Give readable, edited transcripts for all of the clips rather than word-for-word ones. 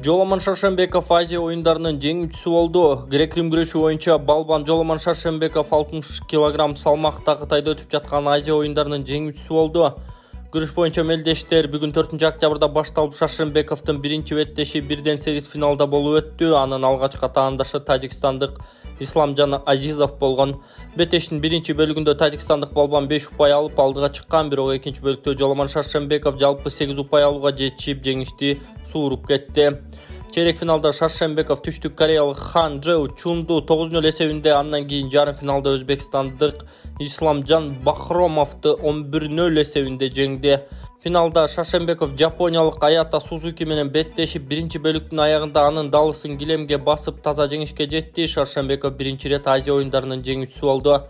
Жоламан Шаршенбеков Азия ойындарының жеңімшісі болды. Грек-рим күресі бойынша балбан Жоламан Шаршенбеков 60 кг салмақта Қытайда өтіп жатқан Азия ойындарының жеңімшісі болды. Күреш бойынша мелдештер бүгін 4 октябрда башталып Шаршенбековтың бірінші беттеші 1-8 финалда болу өтті. Анын алғашқы атаандашы тажикстандық Исламжан Азизов болған. Беттештің бірінші бөлігінде тажикстандық балбан 5 ұпай алып алдыға шыққан, бирок екінші бөлікте Жоламан Шаршенбеков жалпы 8 ұпай алуға жетишип жеңишти суыруп кетти. Çeyrek finalda Шаршенбеков түштүк кореялык Хан Джеу Чунду 9-0 эсебинде, андан кийин жарым финалда өзбекстандык Исламжан Бахромовду 11-0 эсебинде жеңди. Финалда Шаршенбеков жапониялык Аята Сузуки менен беттешип, биринчи бөлүктүн аягында анын далысын килемге басып таза жеңишке жетти. Шаршенбеков биринчи рет Азия оюндарынын жеңүүчүсү болду.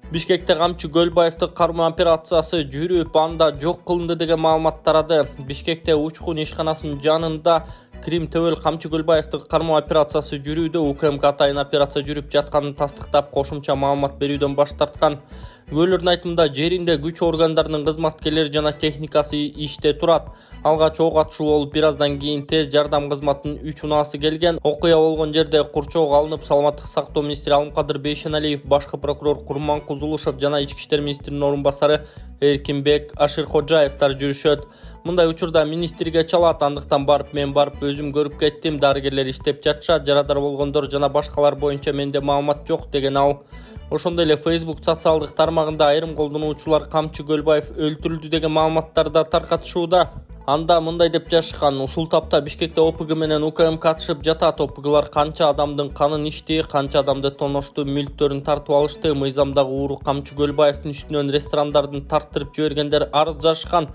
Бишкекте камчы Көлбаевдин кармоо операциясы жүрүп, анда жок кылынды деген маалымат тарады. Бишкекте учкун ишканасынын жанында Крим Төбөл камчы Көлбаевдин кармоо операциясы жүрүүдө, УКМК атайын операция жүрүп жатканын тастыктап, кошумча маалымат берүүдөн баш тарткан. Күбөлөрдүн айтымында жеринде күч органдарынын кызматкерлери жана техникасы иште турат. Алгач ок атышуу болуп, бир аздан кийин тез жардам кызматынын 3 унаасы келген. Окуя болгон жерде курчоого алынып, саламаттык сактоо министри Алымкадыр Бейшеналиев, башкы прокурор Курман Кузулушев жана ички иштер министринин орун басары Эркинбек Аширкожаевтар жүрүшөт. Мындай учурда министрге чалат, андыктан мен барып өзүм көрүп кеттим, дарыгерлер иштеп жатышат, жарадар болгондор жана башкалар боюнча менде маалымат жок деген ал. Ошондой эле Facebook социалдык тармагында айрым колдонуучулар камчы Көлбаев өлтүрүлдү деген маалыматтарды таркатышууда. Анда мындай деп жазышкан: ушул тапта Бишкекте ОПГ менен УКМК атышып жатат. ОПГлар канча адамдын канын ичти, канча адамды тоношту, мүлктөрүн тартып алышты. Мыйзамдагы ууру камчы Көлбаевдин үстүнөн ресторандардын тарттырып жибергендер арыз жазышкан.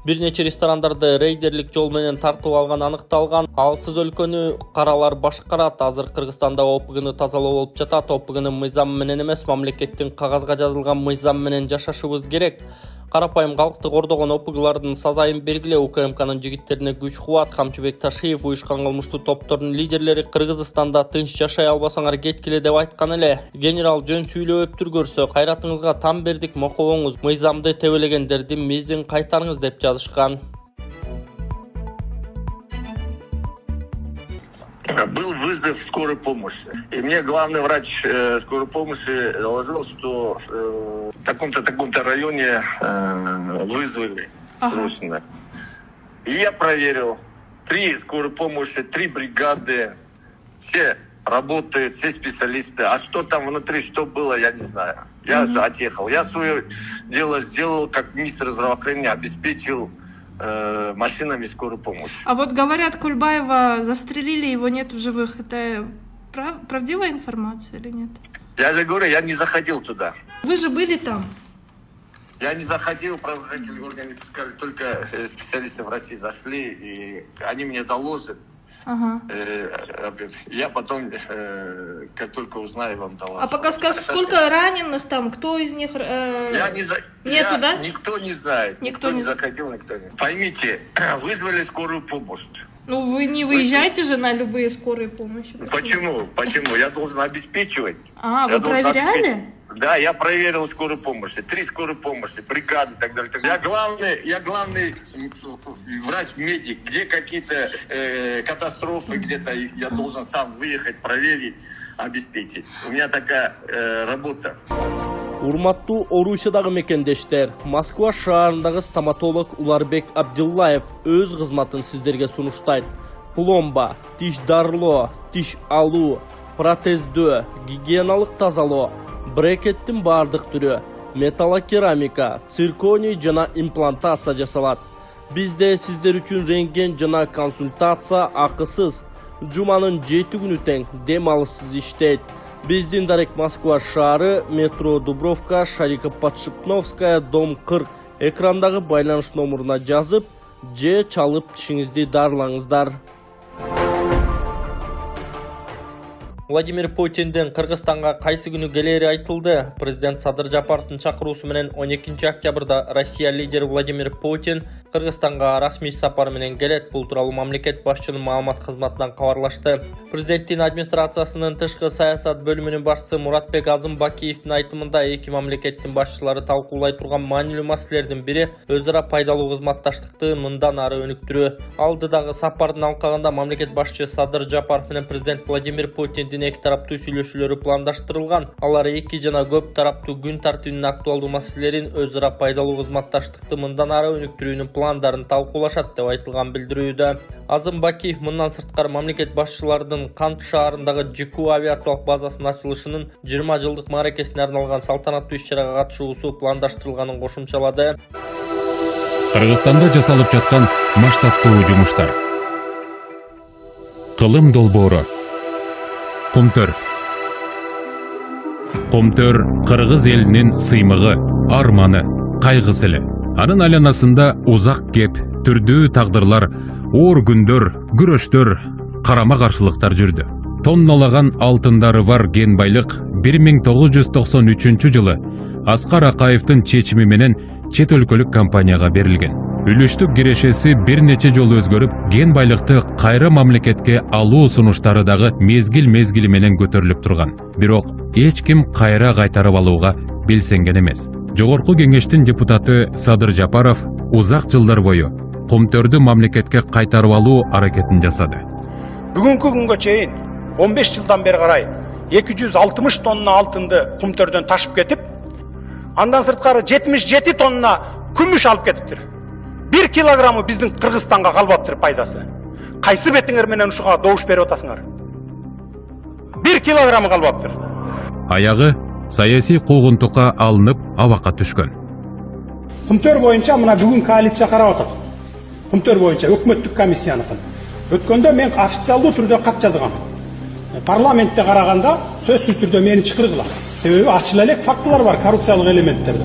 Bir нече ресторандарды рейдерлик жол менен тартып алган аныкталган. Алсыз өлкөнү каралар башкарат. Азыр Кыргызстанда ОПГны тазалоо болуп жатат. ОПГнын мыйзамы менен эмес, мамлекеттин кагазга жазылган мыйзамы менен жашашыбыз керек. Карапайым калкты кордогон ОПГлардын сазайын бергиле. УКМКнын жигиттерине күч кубат. Камчыбек Ташиев уюшкан кылмыштуу топтордун лидерлери Кыргызстанда тынч жашай албасаңар кеткиле деп айткан эле. Генерал жөн сүйлөп өптүргөрсө, кайратыңызга там бердик, мокобоңуз, мыйзамды тебелегендерди миздин кайтарыңыз деп жазышкан. Был вызов скорой помощи. И мне главный врач скорой помощи доложил, что в таком-то районе вызвали срочно. И я проверил. 3 скорой помощи, 3 бригады. Все работают, все специалисты. А что там внутри, что было, я не знаю. Я же отъехал. Я свое дело сделал, как министр здравоохранения, обеспечил машинами скорой помощи. А вот говорят, Кульбаева застрелили, его нет в живых. Это правдивая информация или нет? Я же говорю, я не заходил туда. Вы же были там? Я не заходил, правоохранительные органы сказали, только специалисты врачи зашли, и они мне доложат. Ага. Я потом, как только узнаю, вам доложу. А пока сколько раненых там, кто из них? Нету, да? Никто не знает. Никто не заходил, никто не знает. Поймите, вызвали скорую помощь. Ну вы не выезжаете же на любые скорые помощи. Почему? Я должен обеспечивать. Вы проверяли? Да, я проверил скорую помощь, 3 скорой помощи, бригады и так далее. Я главный врач-медик. Где какие-то катастрофы, где-то я должен сам выехать, проверить, обеспечить. У меня такая работа. Урматтуу Орусиядагы мекендештер, Москва шаарындагы стоматолог Уларбек Абдиллаев өз кызматын сиздерге сунуштайт. Пломба, тиш дарылоо, тиш алуу, протездөө, гигиеналык тазалоо, брекеттин бардык түрү, металлокерамика, цирконий жана имплантация жасалат. Бизде сиздер үчүн рентген жана консультация акысыз. Жуманын 7 күнү тең дем алыссыз иштейт. Биздин дарек Москва шаары, метро Дубровка, Шарико-Подшипновская, дом 40. Экрандагы байланыш номуруна жазып, же чалып тишиңизди дарылаңыздар. Vladimir Putin'den Kırgızстанга kayсы günü geleri aytıldı. Prezident Sadır Japarov'un çakıruusu menen 12 oktyabrda Rossiya lideri Vladimir Putin Kırgızстанга rasmi sapar menen gelet. Bul turalуу mamleket başçının malumat hizmetinden kabarlaştı. Prezidentin administrasiyasının tышкы sayasat bölümünün başçısı Muratbek Azımbakiev'in aytımında iki mamleketin başçıları talkulay turgan maanilүү maселелердин biri özara paydalуу hizmatdaşlıkты mындан ары өнүктүрүү. Алдыдагы сапардын алкагында mamleket başçı Sadır Japarov менен президент Vladimir Putin'in iki taraптуу сүйлөшүүлөрү plandaштырылган. Алар эки жана көп тараптуу күн тартибинин актуалдуу маселелерин өзара пайдалуу кызматташтыкты мындан ары өнүктүрүүнүн пландарын талкуулашат деп айтылган билдирүүдө. Азымбакиев мындан сырткары мамлекет башчыларынын Кант шаарындагы ЖКУ авиациялык базасынын ачылышынын 20 жылдык мааракесине арналган салтанаттуу иш-чарага катышуусу пландаштырылганын кошумчалады. Кыргызстанда жасалып жаткан масштабтуу жумуштар. Кылым долбоору. Кумтөр. Кумтөр кыргыз элинин сыймыгы, арманы, кайгысы эле. Анын айланасында узак кеп, түрдүү тагдырлар, оор күндөр, күрөштөр, карама-каршылыктар жүрдү. Тонналаган алтындары бар ген байлык 1993 жылы Аскар Акаевдин чечими менен чет өлкөлүк компанияга берилген. Үлүштүк кирешеси бир нече жолу өзгөрүп, ген байлыкты кайра мамлекетке алуу сунуштары дагы мезгил менен көтөрүлүп турган. Бирок эч ким кайра кайтарып алууга белсенген эмес. Жогорку кеңештин депутаты Садыр Жапаров узак жылдар бою Кумтөрдү мамлекетке кайтарып алуу аракетин жасады. Бүгүнкү күнгө чейин 15 жылдан бери карай 260 тонна алтынды Кумтөрдөн ташып кетип, андан сырткары 77 тонна күмүш алып кетиптир. 1 килограммы биздин Кыргызстанга калбаптыр пайдасы. Кайсы бетиңер менен ушуга добуш берип атасыңар? 1 килограммы калбаптыр. Аягы саясий куугунтукка алынып абакка түшкөн. Кумтөр боюнча мына бүгүн коалиция карап атат. Кумтөр боюнча өкмөттүк комиссияныкын. Өткөндө мен официалдуу түрдө кат жазгам. Парламентте караганда сөзсүз түрдө мени чакыргыла. Себеби ачык элек фактылар бар, коррупциялык элементтерде.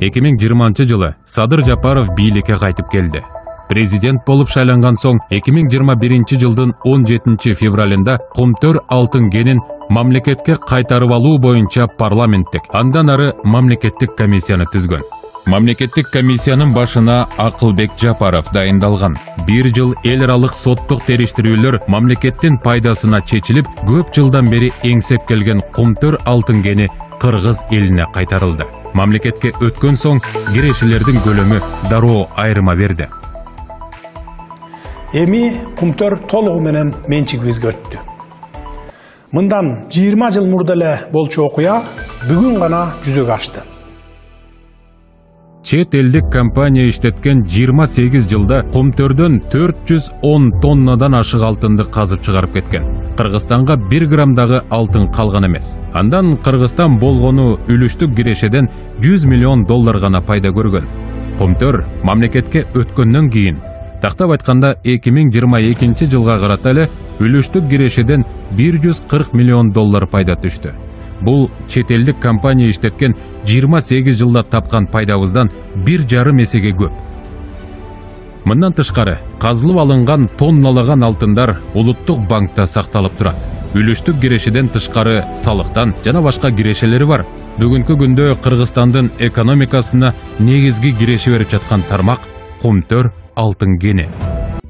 2020 жылы Садыр Жапаров бийликке кайтып келди. Президент болуп шайланган соң 2021 жылдын 17 февралында Кумтөр алтын кенин мамлекетке кайтарып алуу боюнча парламенттик, андан ары мамлекеттик комиссияны түзгөн. Мамлекеттик комиссиянын башына Акылбек Жапаров дайындалган. 1 жыл эл аралык соттук териштирүүлөр мамлекеттин пайдасына чечилип, көп жылдан бери эңсеп келген Кумтөр алтын кени кыргыз элине кайтарылды. Мамлекетке өткөн соң кирешелердин көлөмү дароо айырма берди. Эми Кумтөр толугу менен менчиги өзгөрттү. Мындан 20 жыл мурда эле болчу окуя бүгүн гана жүзөгө ашты. Чет элдик компания иштеткен 28 жылда Кумтөрдөн 410 тоннадан ашык алтынды казып чыгарып кеткен. Кыргызстанга 1 грамдагы алтын калган эмес. Андан Кыргызстан болгону үлүштүк кирешеден 100 миллион доллар гана пайда көргөн. Кумтөр мамлекетке өткөндөн кийин, тактап айтканда 2022 жылга карата эле үлүштүк кирешеден 140 миллион доллар пайда түштү. Бул чет элдик компания иштеткен 28 жылда тапкан пайдабыздан 1,5 эсеге көп. Мындан тышкары, казылып алынган тонналаган алтындар улуттук банкта сакталып турат. Үлүштүк кирешеден тышкары салыктан жана башка кирешелери бар. Бүгүнкү күндө Кыргызстандын экономикасына негизги киреше берип жаткан тармак Кумтөр алтын кени.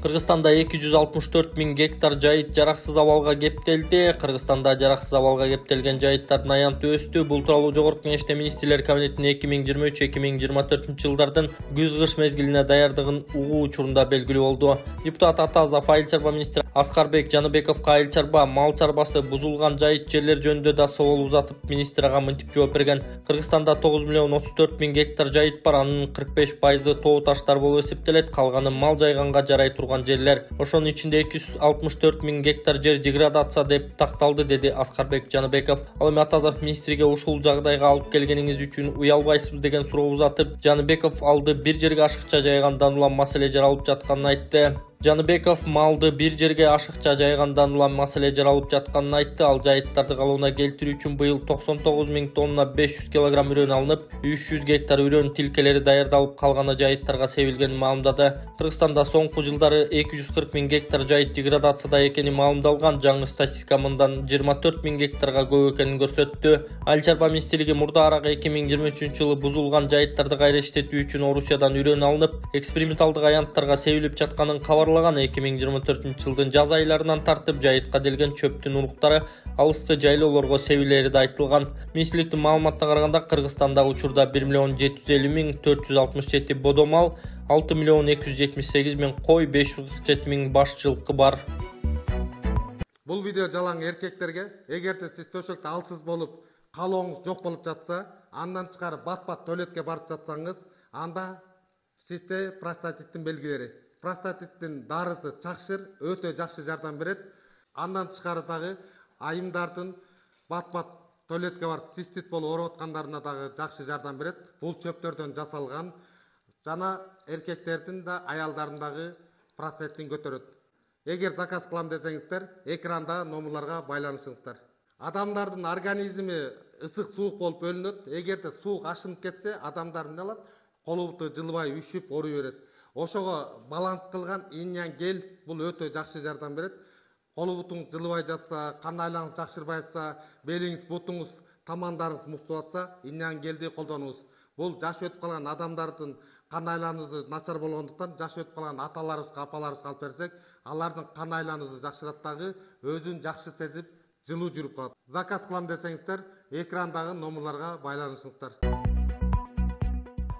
Кыргызстанда 264 миң гектар жайыт жараксыз абалга кептелди. Кыргызстанда жараксыз абалга кептелген жайыттардын аянты өстү. Бул тууралуу Жогорку Кеңеште министрлер кабинетинин 2023-2024 жылдардын күз-кыш мезгилине даярдыгын угуу учурунда белгилүү болду. Депутат Атазов айыл чарба министри Аскарбек Жаныбековго айыл чарба, мал чарбасы бузулган жайыт жерлер жөнүндө да соол узатып, министр ага мынтип жооп берген. Кыргызстанда 9 миллион 34 миң гектар жайыт бар, анын 45% тоо таштар болуп эсептелет, калганы мал жайганга жарай турган жерлер. Ошонун ичинде 264 миң гектар жер деградация деп такталды, деди Аскарбек Жаныбеков. Ал эми Атазов министрге ушул жагдайга алып келгениңиз үчүн уялбайсызбы деген суроо узатып, Жаныбеков алды бир жерге ашыкча жайгандан улам маселе жаралып жатканын айтты. Жаныбеков малды бир жерге ашыкча жайгандан улам маселе жаралып жатканын айтты. Ал жайыттарды калыбына келтирүү үчүн быйыл 99 000 тонна 500 кг үрөн алынып, 300 гектар үрөн тилкелери даярдалып калганы жайыттарга себилгенин маалымдады. Кыргызстанда соңку жылдары 240 000 гектар жайыт деградацияда экени маалымдалган. Жаңы статистика мындан 24 000 гектарга көп экенин көрсөттү. Айыл чарба министрлиги мурдараак 2023 жылы бузулган жайыттарды кайра иштетүү үчүн Орусиядан үрөн алынып, эксперименталдык аянттарга себилип жатканын кабарлаган. 2024 жылдын жаз айларынан тартып жайытка делген чөптүн уруктары алыскы жайлоолорго себилери да айтылган. Министрликтин маалыматына караганда Кыргызстанда учурда 1 750 467 бодо мал, 6 278 000 кой, 547 000 баш жылкы бар. Бұл видео жалаң эркектерге, эгерде сиз төшөктө алсыз болуп, калооңуз жок болуп жатса, андан чыгарып бат-бат туалетке барып жатсаңыз, анда сизде простатиттин белгилери. Простатиттин дарысы чакшыр, өтө жакшы жардам берет. Андан тышкары дагы айымдардын бат-бат туалетке барып цистит болуп ооруп аткандарына дагы жакшы жардам берет. Бул чөптөрдөн жасалган жана эркектердин да аялдардын дагы простатитин көтөрөт. Эгер заказ кылам десеңиздер, экранда номерларга байланышыңыздар. Адамдардын организми ысык суук болуп бөлүнөт. Эгерде суук ашынып кетсе, адамдар эмне алат? Колу буту жылбай, үшүп, ооруй берет. Ошого баланс кылган иньян гель бул өтө жакшы жардам берет. Колу бутуңуз жылбай жатса, кан айланыңыз жакшырбай жатса, белиңиз, бутуңуз, тамандарыңыз муктап атса, иньян гелди колдонуңуз. Бул жаш өтүп калган адамдардын кан айланысы начар болгондуктан, жаш өтүп калган аталарыбызга, апаларыбызга алып берсек, алардын кан айланысы жакшырат дагы, өзүн жакшы сезип, жылуу жүрүп калат. Заказ кылам десеңиздер, экрандагы номерларга байланышыңыздар.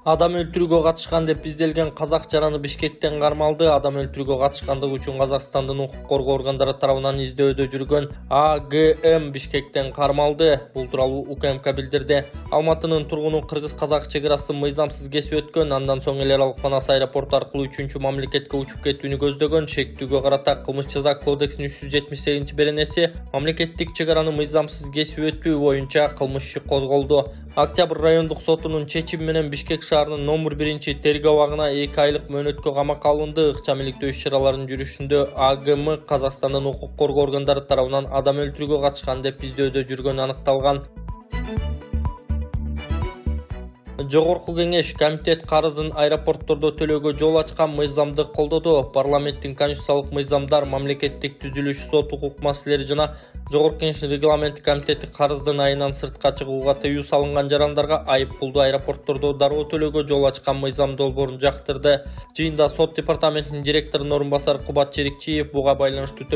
Адам өлтүрүүгө катышкан деп изделген казак жараны Бишкектен кармалды. Адам өлтүрүүгө катышкандыгы үчүн Казакстандын укук коргоо органдары тарабынан издөөдө жүргөн АГМ Бишкектен кармалды. Бул тууралуу УКМК билдирди. Алматынын тургуну кыргыз-казак чек арасын мыйзамсыз кесип өткөн, андан соң эл аралык Манас аэропорту аркылуу 3-чү мамлекетке учуп кетүүнү көздөгөн. Шектүүгө карата кылмыш жаза кодексинин 378 беренеси мамлекеттик чек араны мыйзамсыз кесип өтүү боюнча кылмыш иши козголду. Октябрь райондук сотунун чечими менен Бишкек шаарынын номер 1 тергөө абагына 2 айлык мөөнөткө камакка алынды. Ыкчам иликтөө иш чараларынын жүрүшүндө АГМ Казакстандын укук коргоо органдары тарабынан адам өлтүрүүгө катышкан деп издөөдө жүргөнү аныкталган. Жогорку кеңеш комитет карызын аэропорттордо төлөөгө жол ачкан мыйзамды колдоду. Парламенттин конституциялык мыйзамдар, мамлекеттик түзүлүш, сот укук маселелери жана Жогорку кеңештин регламенттик комитети карыздын айынан сыртка чыгууга тыюу салынган жарандарга айып пулду аэропорттордо дароо төлөөгө жол ачкан мыйзам долбоорун жактырды. Жыйында сот департаментинин директорунун орун басары Кубат Черикчиев буга байланыштуу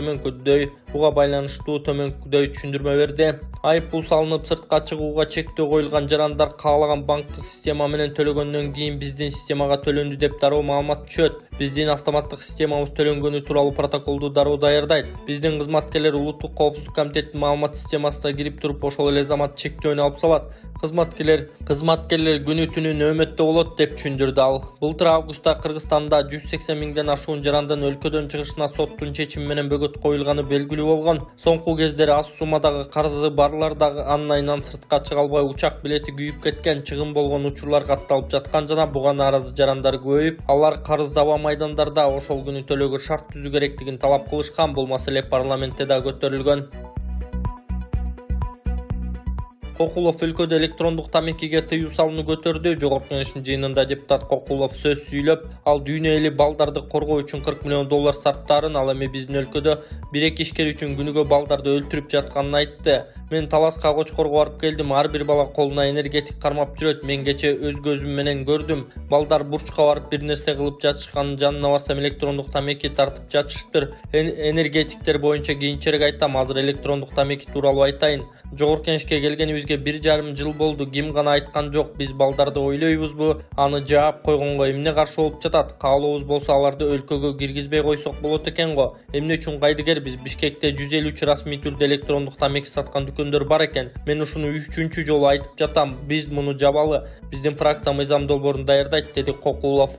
төмөнкүдөй түшүндүрмө берди. Айып пул салынып, сыртка чыгууга чектөө коюлган жарандар каалаган банктык система менен төлөгөндөн кийин биздин системага төлөндү деп дароо маалымат түшөт. Биздин автоматтык системабыз төлөнгөнү тууралуу протоколду дароо даярдайт. Биздин кызматкерлер улуттук коопсуздук комитетинин маалымат системасына кирип туруп, ошол эле замат чектөөнү алып салат. Кызматкерлер күнү түнү нөөмөттө болот деп түшүндүрдү ал. Былтыр августта Кыргызстанда 180 000ден ашуун жарандын өлкөдөн чыгышына соттун чечими менен бөгөт коюлганы белгилүү болгон. Соңку кездери аз суммадагы карызы барлар дагы анын айынан сыртка чыга албай учак билети күйүп кеткен, чыгым болгон учурлар катталып жаткан жана буга нааразы жарандар көбөйүп, алар карыздаба майдандарда ошол күнү төлөөгө шарт түзүү керектигин талап кылышкан. Бул маселе парламентте да көтөрүлгөн. Кокулов өлкөдө электрондук тамекиге тыюу салууну көтөрдү. Жогорку кеңештин жыйынында депутат Кокулов сөз сүйлөп, ал дүйнө эли балдарды коргоо үчүн $40 миллион сарптаарын, ал эми биздин өлкөдө 1-2 ишкер үчүн күнүгө балдарды өлтүрүп жатканын айтты. Мен Таласка Кочкорго барып келдим. Ар бир бала колуна энергетик кармап жүрөт. Мен кече өз көзүм менен көрдүм. Балдар бурчка барып бир нерсе кылып жатышканын, жанына барсам электрондук тамеки тартып жатышыптыр. Энергетиктер боюнча кийинчерээк айтам. Азыр электрондук тамеки тууралуу айтайын. Жогорку кеңешке келгенибизге 1,5 жыл болду. Ким гана айткан жок. Биз балдарды ойлойбузбу? Аны жаап койгонго эмне каршы болуп жатат? Каалообуз болсо аларды өлкөгө киргизбей койсок болот экен го. Эмне үчүн кайдыгербиз? Бишкекте 153 расмий түрдө электрондук тамеки саткан дүкөндөр бар экен. Мен ушуну 3-чү жолу айтып жатам. Биз муну жабалы. Биздин фракция мыйзам долбоорун даярдайт, деди Кокулов.